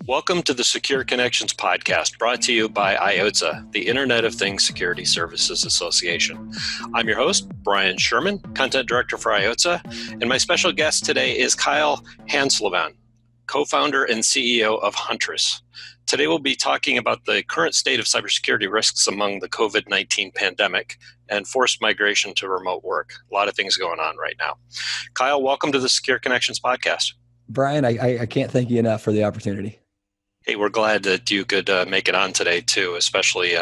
Welcome to the Secure Connections podcast, brought to you by IOTA, the Internet of Things Security Services Association. I'm your host, Brian Sherman, Content Director for IOTA, and my special guest today is Kyle Hanslovan, co-founder and CEO of Huntress. Today we'll be talking about the current state of cybersecurity risks among the COVID-19 pandemic and forced migration to remote work. A lot of things going on right now. Kyle, welcome to the Secure Connections podcast. Brian, I can't thank you enough for the opportunity. Hey, we're glad that you could make it on today too, especially,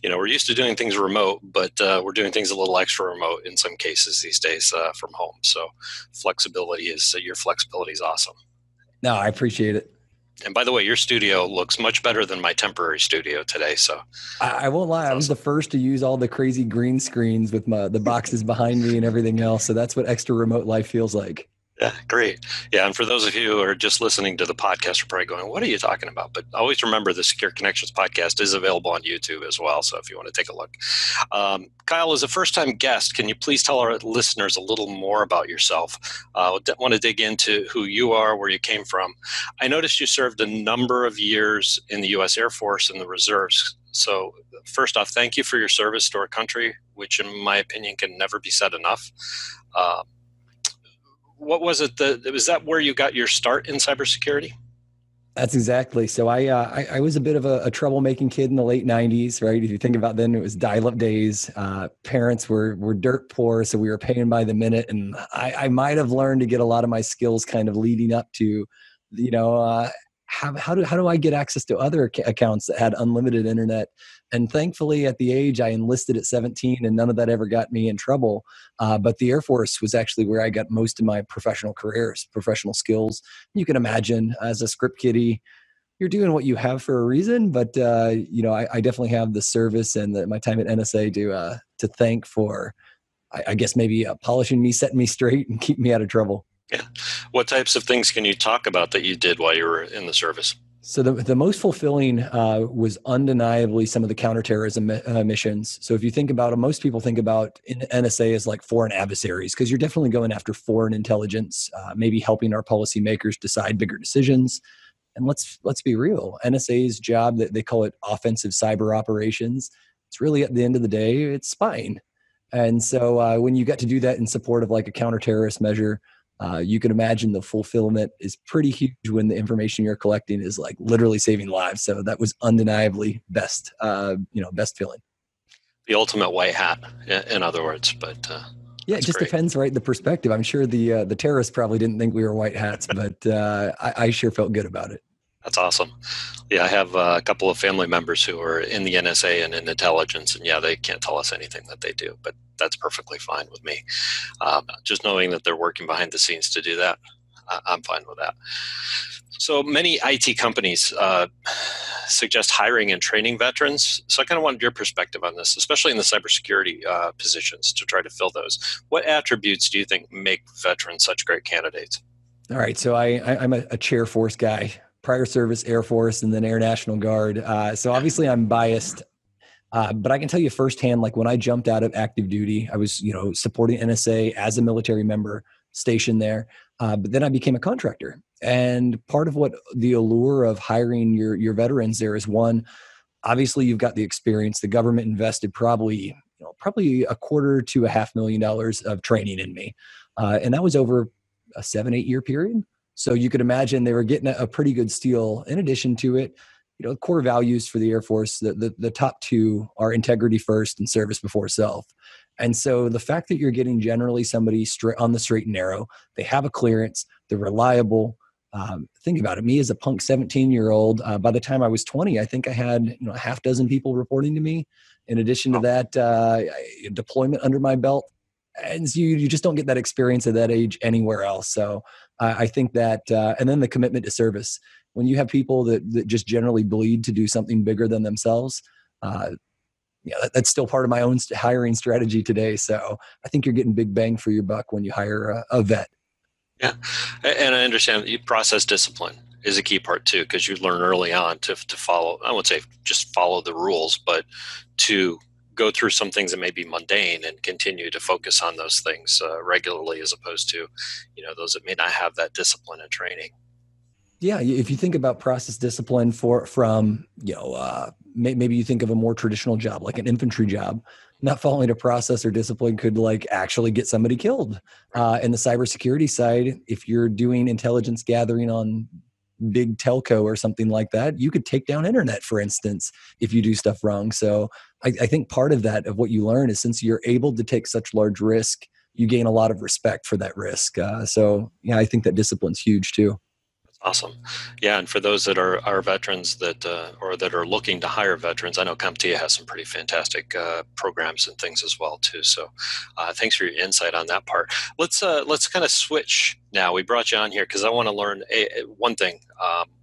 we're used to doing things remote, but we're doing things a little extra remote in some cases these days from home. So your flexibility is awesome. No, I appreciate it. And by the way, your studio looks much better than my temporary studio today. So I won't lie. I was the first to use all the crazy green screens with the boxes behind me and everything else. So that's what extra remote life feels like. Yeah, great. Yeah, and for those of you who are just listening to the podcast, you're probably going, what are you talking about? But always remember the Secure Connections podcast is available on YouTube as well, so if you want to take a look. Kyle, as a first-time guest, can you please tell our listeners a little more about yourself? I want to dig into who you are, where you came from. I noticed you served a number of years in the U.S. Air Force and the Reserves. So first off, thank you for your service to our country, which in my opinion can never be said enough. What was it? Was that where you got your start in cybersecurity? That's exactly. So I was a bit of a troublemaking kid in the late 90s, right? If you think about then, it was dial-up days. Parents were dirt poor, so we were paying by the minute. And I might have learned to get a lot of my skills kind of leading up to, how do I get access to other accounts that had unlimited internet? And thankfully, at the age I enlisted at 17, and none of that ever got me in trouble. But the Air Force was actually where I got most of my professional skills. You can imagine, as a script kiddie, you're doing what you have for a reason. But I definitely have the service and my time at NSA to thank for, I guess maybe polishing me, setting me straight, and keeping me out of trouble. Yeah. What types of things can you talk about that you did while you were in the service? So the most fulfilling was undeniably some of the counterterrorism missions. So if you think about it, most people think about NSA as like foreign adversaries, because you're definitely going after foreign intelligence, maybe helping our policymakers decide bigger decisions. And let's be real, NSA's job, that they call it offensive cyber operations. It's really, at the end of the day, it's spying. And so when you get to do that in support of like a counterterrorist measure, you can imagine the fulfillment is pretty huge when the information you're collecting is like literally saving lives. So that was undeniably best feeling. The ultimate white hat, in other words. But yeah, it just depends, right? The perspective. I'm sure the terrorists probably didn't think we were white hats, but I sure felt good about it. That's awesome. Yeah, I have a couple of family members who are in the NSA and in intelligence, and yeah, they can't tell us anything that they do, but that's perfectly fine with me. Just knowing that they're working behind the scenes to do that, I'm fine with that. So many IT companies suggest hiring and training veterans. So I kind of wanted your perspective on this, especially in the cybersecurity positions, to try to fill those. What attributes do you think make veterans such great candidates? All right, so I'm a chair force guy. Prior service, Air Force, and then Air National Guard. So obviously I'm biased, but I can tell you firsthand, like when I jumped out of active duty, I was, supporting NSA as a military member stationed there. But then I became a contractor. And part of what the allure of hiring your veterans there is, one, obviously you've got the experience. The government invested probably $250,000 to $500,000 of training in me. And that was over a 7-8 year period. So you could imagine they were getting a pretty good steal. In addition to it, core values for the Air Force, the top two are integrity first and service before self. And so the fact that you're getting generally somebody straight on the straight and narrow, they have a clearance, they're reliable. Think about it. Me as a punk 17-year-old, by the time I was 20, I think I had a half dozen people reporting to me. In addition to that, deployment under my belt. And so you just don't get that experience at that age anywhere else. So I think that, and then the commitment to service. When you have people that just generally bleed to do something bigger than themselves, that's still part of my own hiring strategy today. So I think you're getting big bang for your buck when you hire a vet. Yeah, and I understand process discipline is a key part too, because you learn early on to follow, I won't say just follow the rules, but to go through some things that may be mundane and continue to focus on those things regularly, as opposed to, those that may not have that discipline and training. Yeah, if you think about process discipline from maybe you think of a more traditional job like an infantry job, not following a process or discipline could like actually get somebody killed. Right. And the cybersecurity side, if you're doing intelligence gathering on big telco or something like that, you could take down internet, for instance, if you do stuff wrong. So I think part of that, of what you learn, is since you're able to take such large risk, you gain a lot of respect for that risk. So yeah, I think that discipline's huge too. Awesome. Yeah, and for those that are veterans that or that are looking to hire veterans, I know CompTIA has some pretty fantastic programs and things as well too. So, thanks for your insight on that part. Let's kind of switch now. We brought you on here because I want to learn one thing.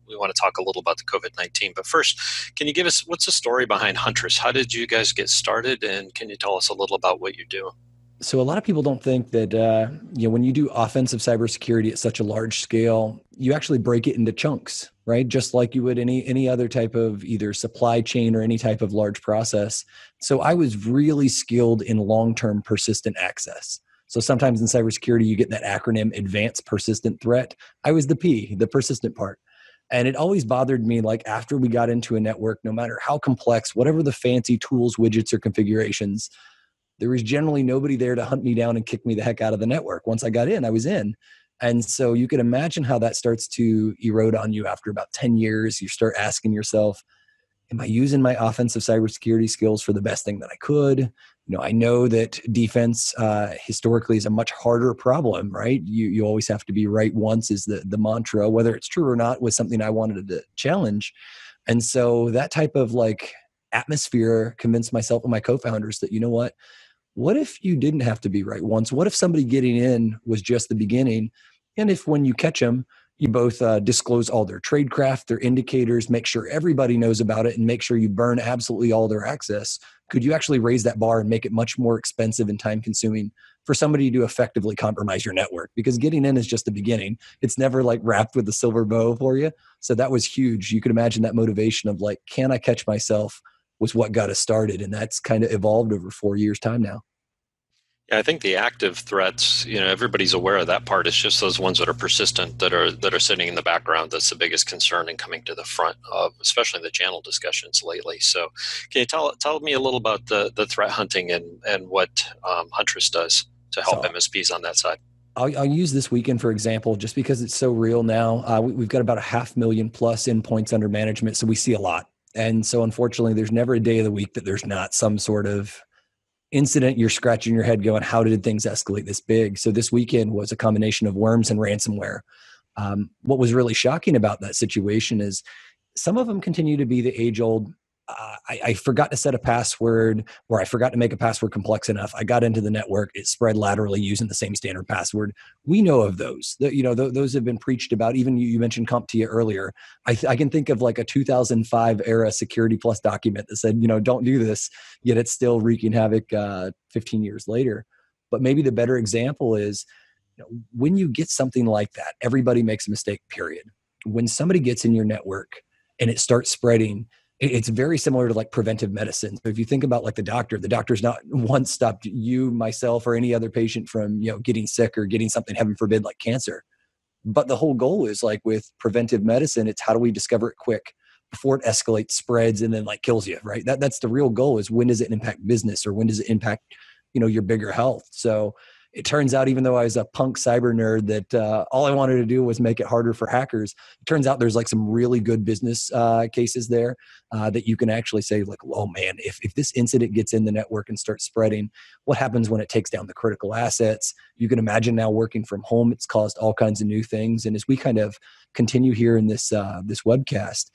We want to talk a little about the COVID-19, but first, can you give us what's the story behind Huntress? How did you guys get started, and can you tell us a little about what you do? So a lot of people don't think that when you do offensive cybersecurity at such a large scale, you actually break it into chunks, right? Just like you would any other type of either supply chain or any type of large process. So I was really skilled in long-term persistent access. So sometimes in cybersecurity, you get that acronym Advanced Persistent Threat. I was the P, the persistent part. And it always bothered me, like after we got into a network, no matter how complex, whatever the fancy tools, widgets, or configurations, there was generally nobody there to hunt me down and kick me the heck out of the network. Once I got in, I was in. And so you can imagine how that starts to erode on you after about 10 years. You start asking yourself, am I using my offensive cybersecurity skills for the best thing that I could? I know that defense historically is a much harder problem, right? You always have to be right once is the mantra. Whether it's true or not was something I wanted to challenge. And so that type of like atmosphere convinced myself and my co-founders that, what if you didn't have to be right once? What if somebody getting in was just the beginning? And if when you catch them, you both disclose all their tradecraft, their indicators, make sure everybody knows about it, and make sure you burn absolutely all their access, could you actually raise that bar and make it much more expensive and time consuming for somebody to effectively compromise your network? Because getting in is just the beginning. It's never like wrapped with a silver bow for you. So that was huge. You could imagine that motivation of like, can I catch myself, was what got us started. And that's kind of evolved over 4 years' time now. Yeah, I think the active threats, everybody's aware of that part. It's just those ones that are persistent, that are sitting in the background. That's the biggest concern and coming to the front of, especially the channel discussions lately. So, can you tell me a little about the threat hunting and what Huntress does to help So MSPs on that side? I'll use this weekend, for example, just because it's so real now. We've got about 500,000 plus endpoints under management. So we see a lot. And so unfortunately, there's never a day of the week that there's not some sort of incident. You're scratching your head going, how did things escalate this big? So this weekend was a combination of worms and ransomware. What was really shocking about that situation is some of them continue to be the age old. I forgot to set a password, or I forgot to make a password complex enough. I got into the network. It spread laterally using the same standard password. We know of those. Those have been preached about. Even you mentioned CompTIA earlier. I can think of like a 2005 era Security Plus document that said, don't do this, yet it's still wreaking havoc 15 years later. But maybe the better example is, when you get something like that, everybody makes a mistake, period. When somebody gets in your network and it starts spreading, it's very similar to like preventive medicine. So if you think about like the doctor's not once stopped you, myself, or any other patient from, getting sick or getting something, heaven forbid, like cancer. But the whole goal is like with preventive medicine, it's how do we discover it quick before it escalates, spreads, and then like kills you, right? That's the real goal, is when does it impact business, or when does it impact, your bigger health? So it turns out, even though I was a punk cyber nerd, that all I wanted to do was make it harder for hackers. It turns out there's like some really good business cases there that you can actually say like, oh man, if this incident gets in the network and starts spreading, what happens when it takes down the critical assets? You can imagine now working from home, it's caused all kinds of new things. And as we kind of continue here in this webcast,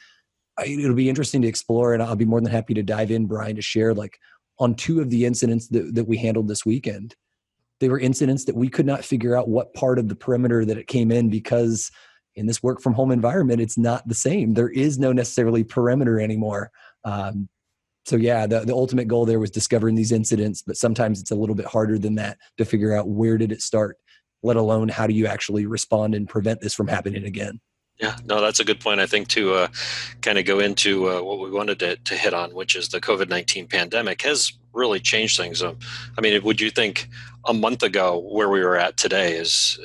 it'll be interesting to explore, and I'll be more than happy to dive in, Brian, to share like on 2 of the incidents that we handled this weekend. They were incidents that we could not figure out what part of the perimeter that it came in, because in this work from home environment, it's not the same. There is no necessarily perimeter anymore. So yeah, the ultimate goal there was discovering these incidents, but sometimes it's a little bit harder than that to figure out where did it start, let alone how do you actually respond and prevent this from happening again. Yeah, no, that's a good point. I think to kind of go into what we wanted to hit on, which is the COVID-19 pandemic, has really changed things. I mean, would you think a month ago where we were at today is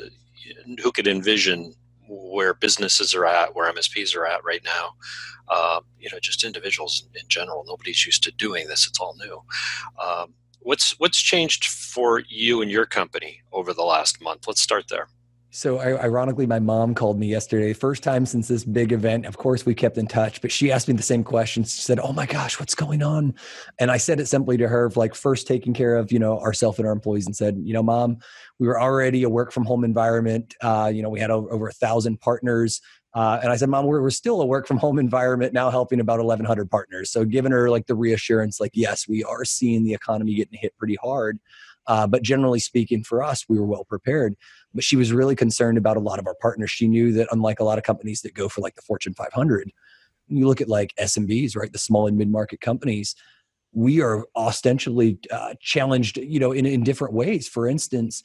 who could envision where businesses are at, where MSPs are at right now. Just individuals in general. Nobody's used to doing this. It's all new. What's changed for you and your company over the last month? Let's start there. So ironically, my mom called me yesterday, first time since this big event. Of course, we kept in touch, but she asked me the same questions. She said, "Oh my gosh, what's going on?" And I said it simply to her, like first taking care of, ourselves and our employees, and said, Mom, we were already a work from home environment. We had over 1,000 partners. And I said, Mom, we're still a work from home environment now, helping about 1,100 partners. So giving her like the reassurance, like, yes, we are seeing the economy getting hit pretty hard. But generally speaking, for us, we were well prepared. But she was really concerned about a lot of our partners. She knew that unlike a lot of companies that go for like the Fortune 500, when you look at like SMBs, right, the small and mid-market companies, we are ostensibly challenged, in different ways. For instance,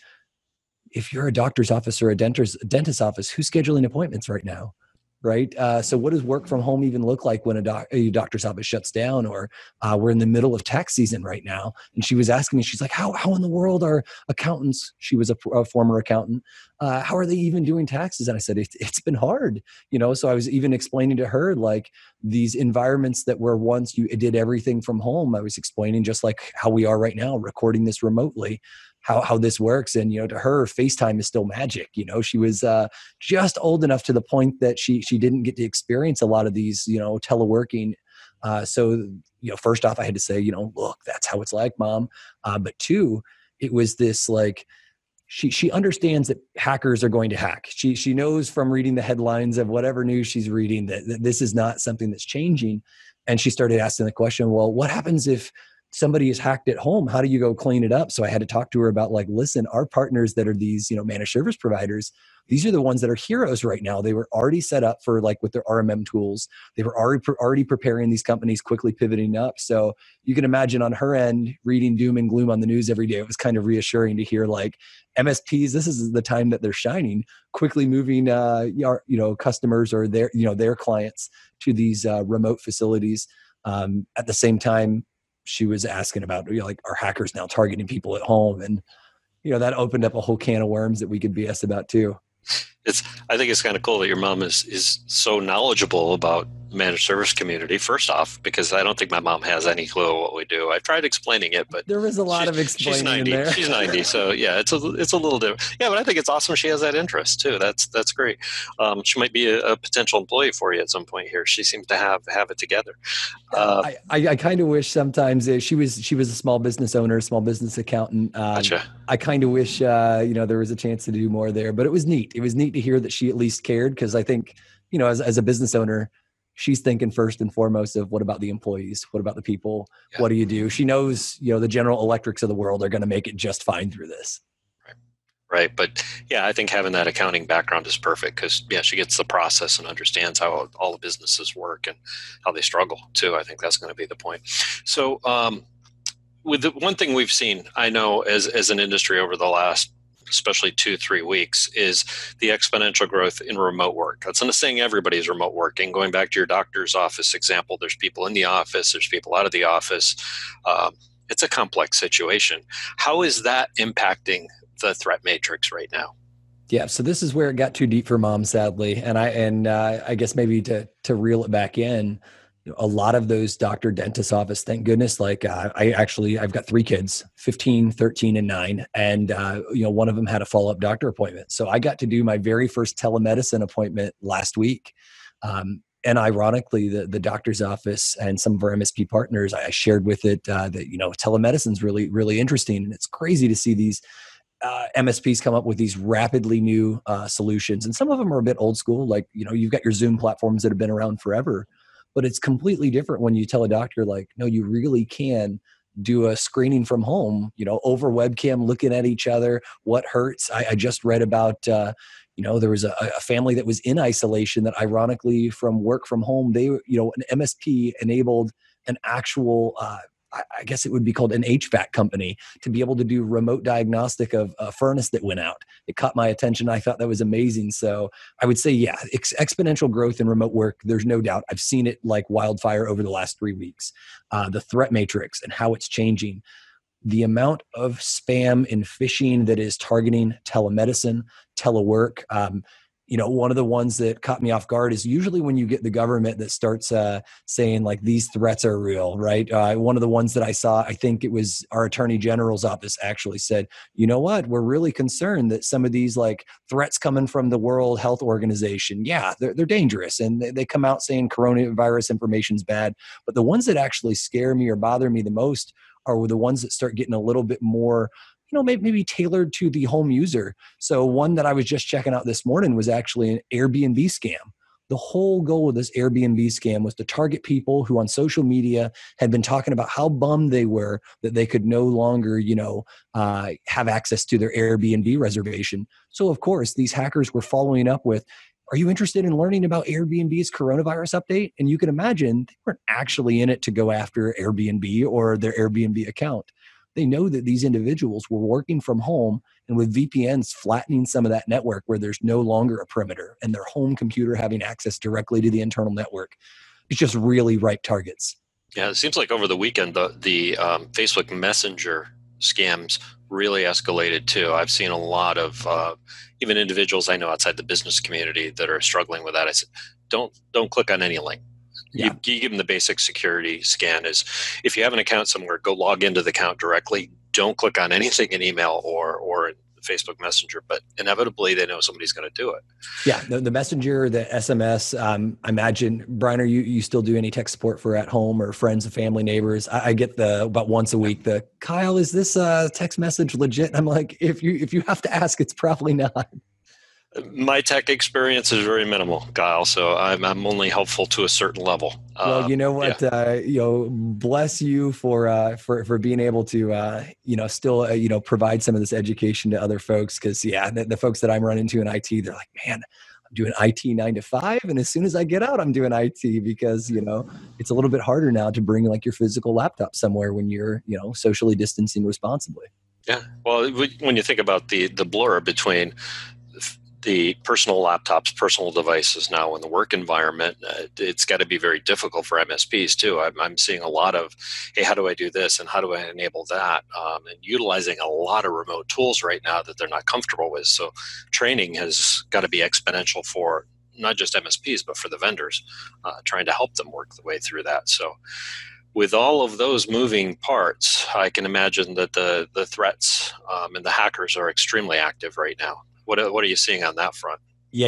if you're a doctor's office or a dentist's office, who's scheduling appointments right now? Right. So what does work from home even look like when a doctor's office shuts down, or we're in the middle of tax season right now? And she was asking me, she's like, how in the world are accountants? She was a former accountant. How are they even doing taxes? And I said, it's been hard, so I was even explaining to her, like, these environments that were once you did everything from home. I was explaining just like how we are right now, recording this remotely, how this works. And, to her, FaceTime is still magic. She was just old enough to the point that she didn't get to experience a lot of these, teleworking. So, first off, I had to say, look, that's how it's like, Mom. But two, it was this like, she understands that hackers are going to hack. She knows from reading the headlines of whatever news she's reading that this is not something that's changing. And she started asking the question, well, what happens if somebody is hacked at home? How do you go clean it up? So I had to talk to her about, like, listen, our partners that are these, managed service providers, these are the ones that are heroes right now. They were already set up for, like, with their RMM tools. They were already preparing these companies, quickly pivoting up. So you can imagine on her end, reading doom and gloom on the news every day, it was kind of reassuring to hear, like, MSPs, this is the time that they're shining, quickly moving, customers or their clients to these remote facilities. At the same time, she was asking about, are hackers now targeting people at home? And, that opened up a whole can of worms that we could BS about too. I think it's kind of cool that your mom is so knowledgeable about managed service community, first off, because I don't think my mom has any clue what we do. I've tried explaining it, but there was a lot of explaining she's 90. in there. She's 90, so yeah, it's a little different. Yeah, but I think it's awesome she has that interest too. That's great. She might be a potential employee for you at some point here. She seems to have it together. I kind of wish sometimes she was a small business owner, small business accountant. Gotcha. I kind of wish there was a chance to do more there, but it was neat. It was neat to hear that she at least cared, because I think as a business owner, she's thinking first and foremost of, what about the employees? What about the people? Yeah. What do you do? She knows, the General Electrics of the world are going to make it just fine through this. Right. But yeah, I think having that accounting background is perfect, because she gets the process and understands how all the businesses work and how they struggle too. I think that's going to be the point. So with the one thing we've seen, I know as an industry over the last, especially 2-3 weeks, is the exponential growth in remote work. That's not saying everybody's remote working. Going back to your doctor's office example, there's people in the office, there's people out of the office. It's a complex situation. How is that impacting the threat matrix right now? Yeah, so this is where it got too deep for Mom, sadly, and I guess maybe to reel it back in, a lot of those doctor dentist office, thank goodness, like I've got 3 kids, 15, 13, and 9. And, one of them had a follow-up doctor appointment. So I got to do my very first telemedicine appointment last week. And ironically, the doctor's office and some of our MSP partners, I shared with it that, telemedicine is really, really interesting. And it's crazy to see these MSPs come up with these rapidly new solutions. And some of them are a bit old school. Like, you've got your Zoom platforms that have been around forever. But it's completely different when you tell a doctor, like, no, you really can do a screening from home, over webcam, looking at each other. What hurts? I just read about, there was a family that was in isolation that, ironically, from work from home, they, an MSP enabled an actual, I guess it would be called an HVAC company, to be able to do remote diagnostic of a furnace that went out. It caught my attention. I thought that was amazing. So I would say, yeah, exponential growth in remote work. There's no doubt. I've seen it like wildfire over the last 3 weeks. The threat matrix and how it's changing. The amount of spam and phishing that is targeting telemedicine, telework. one of the ones that caught me off guard is usually when you get the government that starts saying like these threats are real, right? One of the ones that I saw, I think it was our Attorney General's office actually said, you know what, we're really concerned that some of these like threats coming from the World Health Organization, yeah, they're dangerous. And they come out saying coronavirus information's bad. But the ones that actually scare me or bother me the most are the ones that start getting a little bit more maybe tailored to the home user. So one that I was just checking out this morning was actually an Airbnb scam. The whole goal of this Airbnb scam was to target people who on social media had been talking about how bummed they were that they could no longer, have access to their Airbnb reservation. So of course, these hackers were following up with, are you interested in learning about Airbnb's coronavirus update? And you can imagine they weren't actually in it to go after Airbnb or their Airbnb account. They know that these individuals were working from home and with VPNs flattening some of that network where there's no longer a perimeter and their home computer having access directly to the internal network. It's just really ripe targets. Yeah, it seems like over the weekend, the Facebook Messenger scams really escalated too. I've seen a lot of even individuals I know outside the business community that are struggling with that. I said, don't click on any link. Yeah. You give them the basic security scan is if you have an account somewhere, go log into the account directly. Don't click on anything in email or in Facebook Messenger, but inevitably they know somebody's going to do it. Yeah, the Messenger, the SMS, I imagine, Brian, are you still do any tech support for at home or friends and family, neighbors? I get about once a week, Kyle, is this text message legit? I'm like, if you have to ask, it's probably not. My tech experience is very minimal, Kyle. So I'm only helpful to a certain level. Well, you know what? Yeah. Bless you for being able to still provide some of this education to other folks. Because the folks that I'm running into in IT, they're like, man, I'm doing IT 9 to 5, and as soon as I get out, I'm doing IT because it's a little bit harder now to bring like your physical laptop somewhere when you're socially distancing responsibly. Yeah. Well, when you think about the blur between the personal laptops, personal devices now in the work environment, it's got to be very difficult for MSPs too. I'm seeing a lot of, hey, how do I do this and how do I enable that? And utilizing a lot of remote tools right now that they're not comfortable with. So training has got to be exponential for not just MSPs, but for the vendors, trying to help them work the way through that. So with all of those moving parts, I can imagine that the threats and the hackers are extremely active right now. What are you seeing on that front? Yeah,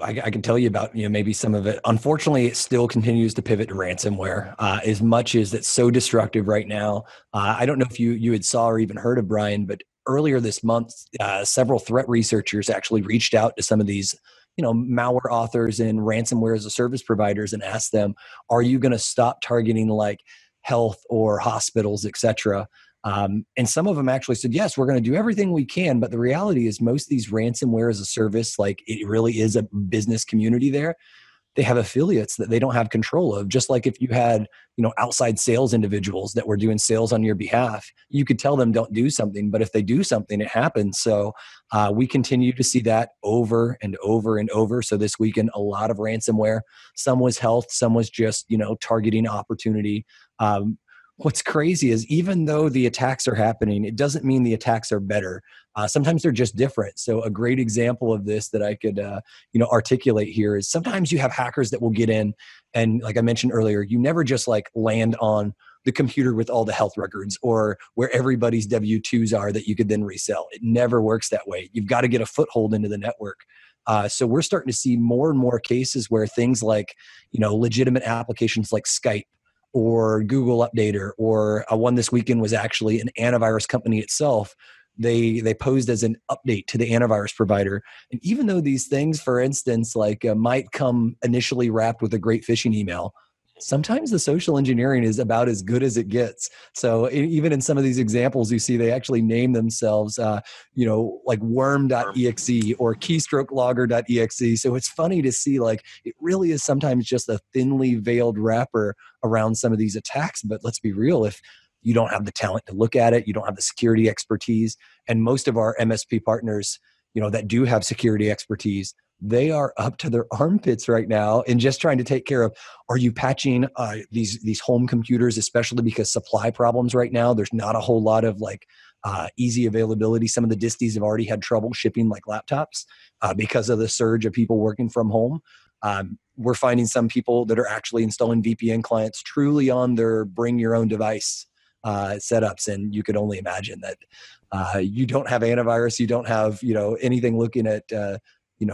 I can tell you about maybe some of it. Unfortunately, it still continues to pivot to ransomware. As much as it's so destructive right now, I don't know if you had saw or even heard of, Brian, but earlier this month, several threat researchers actually reached out to some of these malware authors and ransomware as a service providers and asked them, are you going to stop targeting like health or hospitals, et cetera? And some of them actually said, yes, we're going to do everything we can. But the reality is most of these ransomware as a service, like it really is a business community there. They have affiliates that they don't have control of. Just like if you had, outside sales individuals that were doing sales on your behalf, you could tell them don't do something. But if they do something, it happens. So we continue to see that over and over and over. So this weekend, a lot of ransomware. Some was health, some was just, targeting opportunity. What's crazy is even though the attacks are happening, it doesn't mean the attacks are better. Sometimes they're just different. So a great example of this that I could, articulate here is sometimes you have hackers that will get in and like I mentioned earlier, you never just like land on the computer with all the health records or where everybody's W-2s are that you could then resell. It never works that way. You've got to get a foothold into the network. So we're starting to see more and more cases where things like, legitimate applications like Skype, or Google Updater, or one this weekend was actually an antivirus company itself. They posed as an update to the antivirus provider. And even though these things, for instance, like might come initially wrapped with a great phishing email, sometimes the social engineering is about as good as it gets. So even in some of these examples, you see they actually name themselves, like worm.exe or keystrokelager.exe. So it's funny to see like it really is sometimes just a thinly veiled wrapper around some of these attacks. But let's be real, if you don't have the talent to look at it, you don't have the security expertise, and most of our MSP partners, that do have security expertise, they are up to their armpits right now in just trying to take care of, are you patching these home computers, especially because supply problems right now, there's not a whole lot of like easy availability. Some of the disties have already had trouble shipping like laptops because of the surge of people working from home. We're finding some people that are actually installing VPN clients truly on their bring your own device setups. And you could only imagine that you don't have antivirus, you don't have, anything looking at,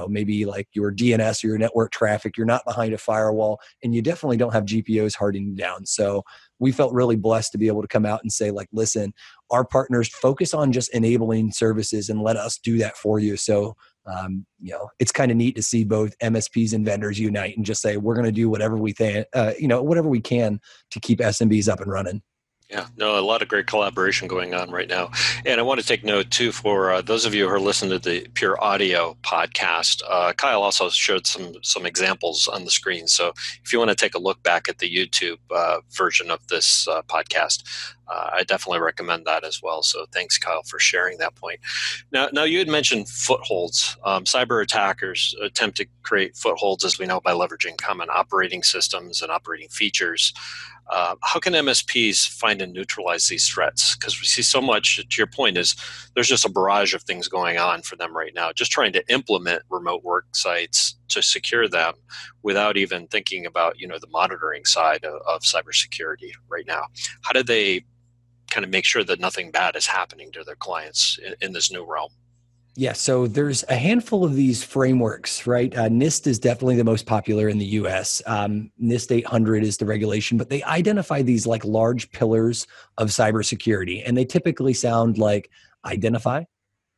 maybe like your DNS or your network traffic, you're not behind a firewall, and you definitely don't have GPOs hardening down. So we felt really blessed to be able to come out and say, like, listen, our partners focus on just enabling services and let us do that for you. So, it's kind of neat to see both MSPs and vendors unite and just say, we're going to do whatever we can, whatever we can to keep SMBs up and running. Yeah, no, a lot of great collaboration going on right now. And I want to take note, too, for those of you who are listening to the Pure Audio podcast. Kyle also showed some examples on the screen. So if you want to take a look back at the YouTube version of this podcast, I definitely recommend that as well. So thanks, Kyle, for sharing that point. Now you had mentioned footholds. Cyber attackers attempt to create footholds, as we know, by leveraging common operating systems and operating features. How can MSPs find and neutralize these threats? Because we see so much, to your point, is there's just a barrage of things going on for them right now, just trying to implement remote work sites to secure them without even thinking about, the monitoring side of cybersecurity right now. How do they kind of make sure that nothing bad is happening to their clients in this new realm? Yeah, so there's a handful of these frameworks, right? NIST is definitely the most popular in the US. NIST 800 is the regulation, but they identify these like large pillars of cybersecurity, and they typically sound like identify,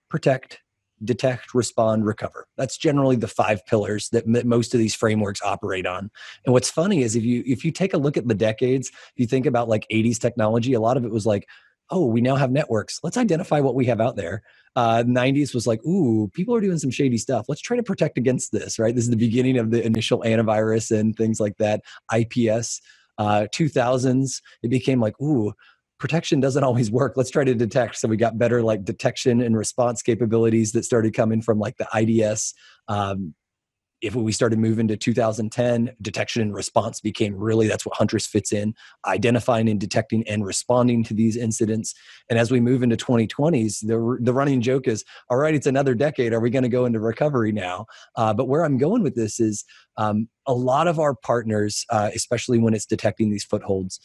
protect, detect, respond, recover. That's generally the 5 pillars that most of these frameworks operate on. And what's funny is if you take a look at the decades, if you think about like 80s technology, a lot of it was like, oh, we now have networks. Let's identify what we have out there. 90s was like, ooh, people are doing some shady stuff. Let's try to protect against this, right? This is the beginning of the initial antivirus and things like that. IPS. 2000s, it became like, ooh, protection doesn't always work. Let's try to detect. So we got better like detection and response capabilities that started coming from like the IDS. If we started moving to 2010, detection and response became really, that's what Huntress fits in, identifying and detecting and responding to these incidents. And as we move into 2020s, the running joke is, all right, it's another decade. Are we going to go into recovery now? But where I'm going with this is a lot of our partners, especially when it's detecting these footholds,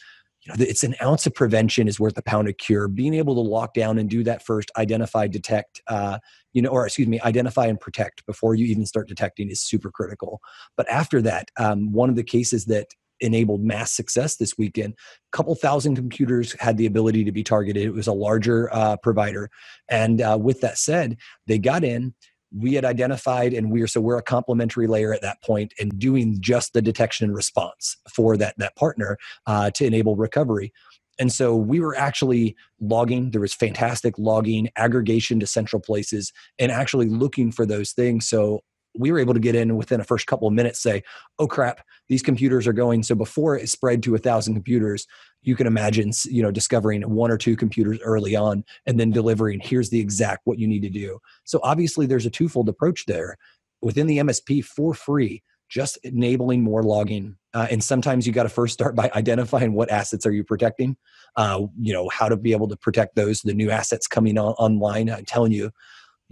it's an ounce of prevention is worth a pound of cure. Being able to lock down and do that first, identify, detect, identify and protect before you even start detecting is super critical. But after that, one of the cases that enabled mass success this weekend, a couple thousand computers had the ability to be targeted. It was a larger provider. And with that said, they got in. We had identified, and we're a complementary layer at that point and doing just the detection and response for that partner to enable recovery. And so we were actually logging. There was fantastic logging, aggregation to central places, and actually looking for those things. So we were able to get in within the first couple of minutes, say, oh crap, these computers are going. So before it spread to 1,000 computers, you can imagine, discovering 1 or 2 computers early on and then delivering, here's the exact what you need to do. So obviously there's a twofold approach there within the MSP for free, just enabling more logging. And sometimes you got to first start by identifying what assets are you protecting, how to be able to protect those, the new assets coming online. I'm telling you,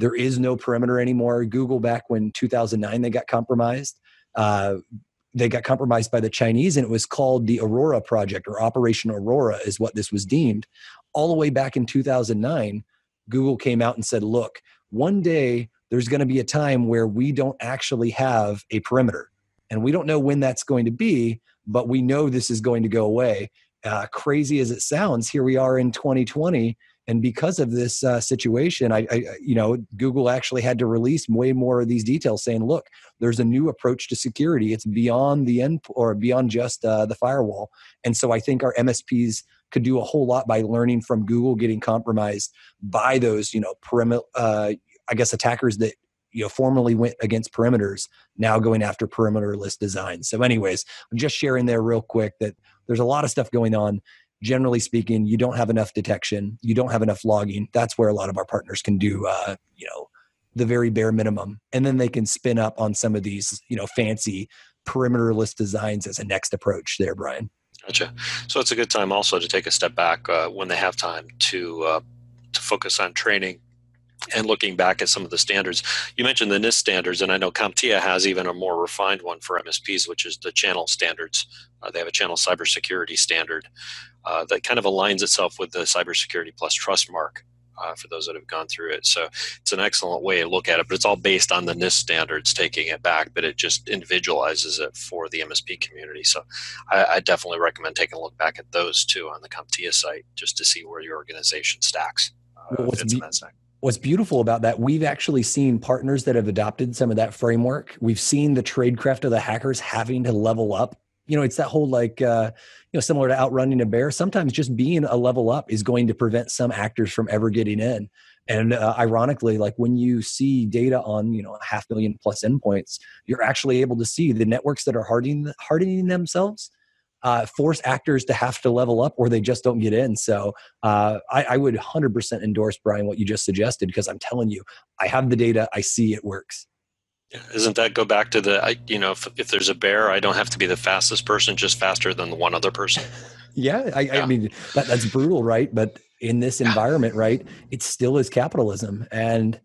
there is no perimeter anymore. Google, back when 2009, they got compromised. They got compromised by the Chinese, and it was called the Aurora Project, or Operation Aurora is what this was deemed. All the way back in 2009, Google came out and said, look, one day there's going to be a time where we don't actually have a perimeter. And we don't know when that's going to be, but we know this is going to go away. Crazy as it sounds, here we are in 2020. And because of this situation, Google actually had to release way more of these details saying, look, there's a new approach to security. It's beyond the end or beyond just the firewall. And so I think our MSPs could do a whole lot by learning from Google getting compromised by those, attackers that, formerly went against perimeters, now going after perimeterless designs. So anyways, I'm just sharing there real quick that there's a lot of stuff going on. Generally speaking, you don't have enough detection, you don't have enough logging. That's where a lot of our partners can do, the very bare minimum. And then they can spin up on some of these, fancy perimeterless designs as a next approach there, Brian. Gotcha. So it's a good time also to take a step back when they have time to to focus on training and looking back at some of the standards. You mentioned the NIST standards, and I know CompTIA has even a more refined one for MSPs, which is the channel standards. They have a channel cybersecurity standard that kind of aligns itself with the Cybersecurity Plus Trust Mark for those that have gone through it. So it's an excellent way to look at it, but it's all based on the NIST standards, taking it back, but it just individualizes it for the MSP community. So I definitely recommend taking a look back at those too on the CompTIA site, just to see where your organization stacks. What's beautiful about that, we've actually seen partners that have adopted some of that framework. We've seen the tradecraft of the hackers having to level up. It's that whole similar to outrunning a bear. Sometimes just being a level up is going to prevent some actors from ever getting in. And ironically, like when you see data on 500,000 plus endpoints, you're actually able to see the networks that are hardening themselves force actors to have to level up, or they just don't get in. So I would 100% endorse, Brian, what you just suggested, because I'm telling you, I have the data, I see it works. Yeah. Isn't that go back to if there's a bear, I don't have to be the fastest person, just faster than the one other person. Yeah, I mean, that's brutal, right? But in this environment, right, it still is capitalism. And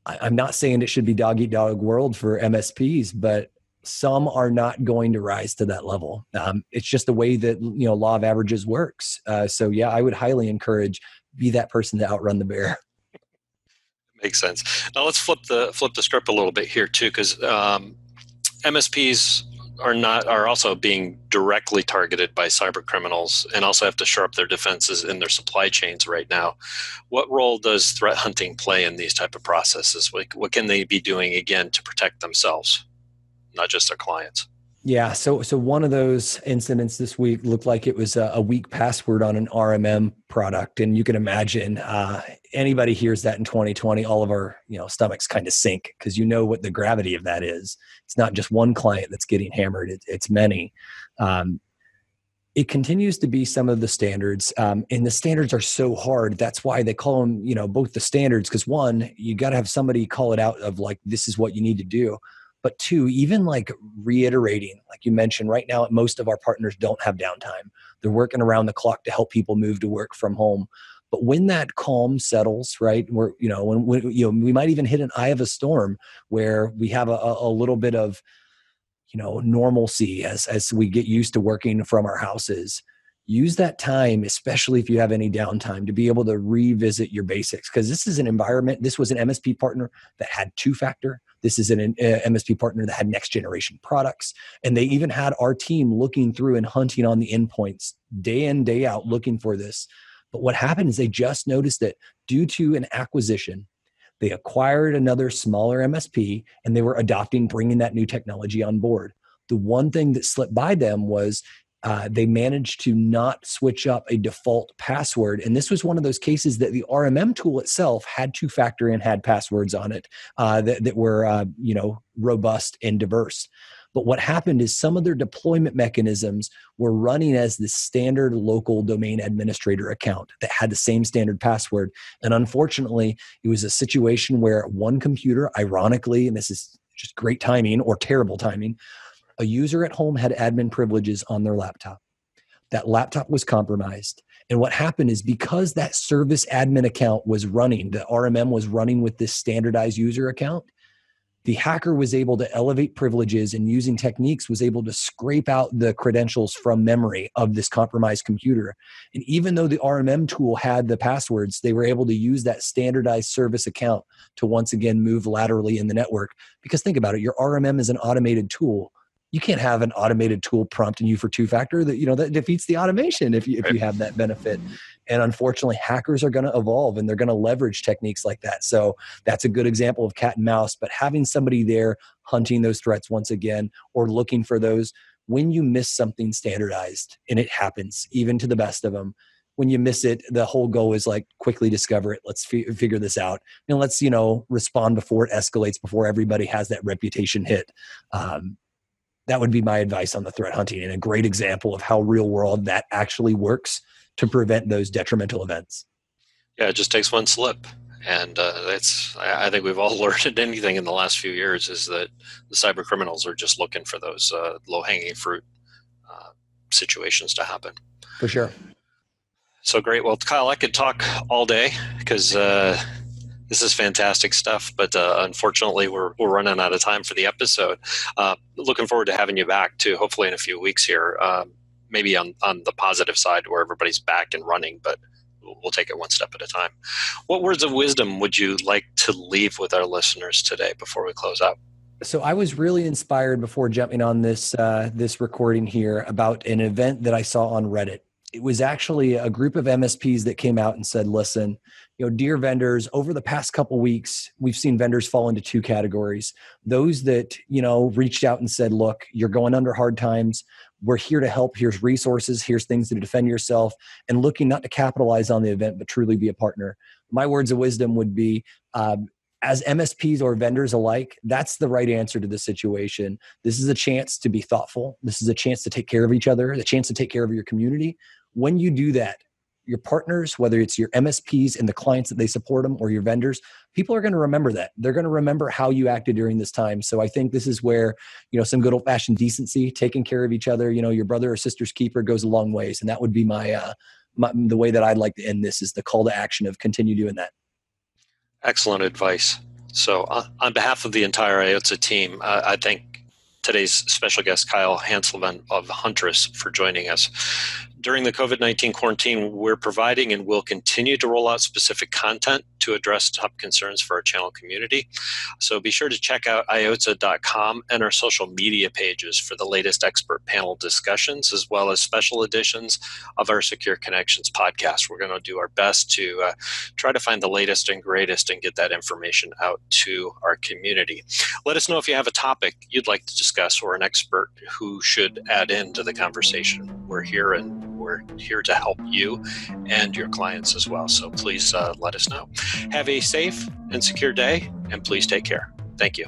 I'm not saying it should be dog eat dog world for MSPs, but some are not going to rise to that level. It's just the way that law of averages works. So yeah, I would highly encourage, be that person to outrun the bear. Makes sense. Now let's flip the script a little bit here too, because MSPs are also being directly targeted by cyber criminals, and also have to shore up their defenses in their supply chains right now. What role does threat hunting play in these type of processes? What can they be doing again to protect themselves, not just their clients? Yeah. So one of those incidents this week looked like it was a weak password on an RMM product. And you can imagine anybody hears that in 2020, all of our stomachs kind of sink, because what the gravity of that is. It's not just one client that's getting hammered. It's many. It continues to be some of the standards, and the standards are so hard. That's why they call them, both the standards, because one, you got to have somebody call it out of like, this is what you need to do. But two, even like reiterating, like you mentioned, right now, most of our partners don't have downtime. They're working around the clock to help people move to work from home. But when that calm settles, right, when we might even hit an eye of a storm where we have a little bit of, normalcy as we get used to working from our houses. Use that time, especially if you have any downtime, to be able to revisit your basics. Because this is an environment, this was an MSP partner that had two-factor. This is an MSP partner that had next generation products. And they even had our team looking through and hunting on the endpoints day in, day out, looking for this. But what happened is they just noticed that due to an acquisition, they acquired another smaller MSP, and they were bringing that new technology on board. The one thing that slipped by them was they managed to not switch up a default password. And this was one of those cases that the RMM tool itself had two-factor and had passwords on it that were robust and diverse. But what happened is some of their deployment mechanisms were running as the standard local domain administrator account that had the same standard password. And unfortunately, it was a situation where one computer, ironically, and this is just great timing or terrible timing, a user at home had admin privileges on their laptop. That laptop was compromised. And what happened is, because that service admin account was running, the RMM was running with this standardized user account, the hacker was able to elevate privileges, and using techniques was able to scrape out the credentials from memory of this compromised computer. And even though the RMM tool had the passwords, they were able to use that standardized service account to once again move laterally in the network. Because think about it, your RMM is an automated tool. You can't have an automated tool prompting you for two-factor. That defeats the automation if you have that benefit. And unfortunately, hackers are going to evolve, and they're going to leverage techniques like that. So that's a good example of cat and mouse. But having somebody there hunting those threats once again, or looking for those when you miss something standardized, and it happens even to the best of them. When you miss it, the whole goal is like, quickly discover it. Let's figure this out. And let's respond before it escalates, before everybody has that reputation hit. That would be my advice on the threat hunting, and a great example of how real world that actually works to prevent those detrimental events. Yeah, it just takes one slip. And I think we've all learned anything in the last few years is that the cyber criminals are just looking for those low-hanging fruit situations to happen. For sure. So great. Well, Kyle, I could talk all day because this is fantastic stuff, but unfortunately, we're running out of time for the episode. Looking forward to having you back too, hopefully in a few weeks here. Maybe on the positive side where everybody's back and running, but we'll take it one step at a time. What words of wisdom would you like to leave with our listeners today before we close out? So I was really inspired before jumping on this recording here about an event that I saw on Reddit. It was actually a group of MSPs that came out and said, listen, dear vendors, over the past couple weeks, we've seen vendors fall into two categories. Those that, reached out and said, look, you're going under hard times. We're here to help. Here's resources. Here's things to defend yourself, and looking not to capitalize on the event, but truly be a partner. My words of wisdom would be, as MSPs or vendors alike, that's the right answer to the situation. This is a chance to be thoughtful. This is a chance to take care of each other, the chance to take care of your community. When you do that, your partners, whether it's your MSPs and the clients that they support them or your vendors, people are going to remember that. They're going to remember how you acted during this time. So I think this is where, some good old-fashioned decency, taking care of each other, your brother or sister's keeper goes a long ways. And that would be the way that I'd like to end this, is the call to action of continue doing that. Excellent advice. So on behalf of the entire IOTA team, I thank today's special guest, Kyle Hanslovan of Huntress, for joining us. During the COVID-19 quarantine, we're providing and will continue to roll out specific content to address top concerns for our channel community. So be sure to check out iota.com and our social media pages for the latest expert panel discussions, as well as special editions of our Secure Connections podcast. We're going to do our best to try to find the latest and greatest and get that information out to our community. Let us know if you have a topic you'd like to discuss or an expert who should add into the conversation. We're here, and we're here to help you and your clients as well. So please let us know. Have a safe and secure day, and please take care. Thank you.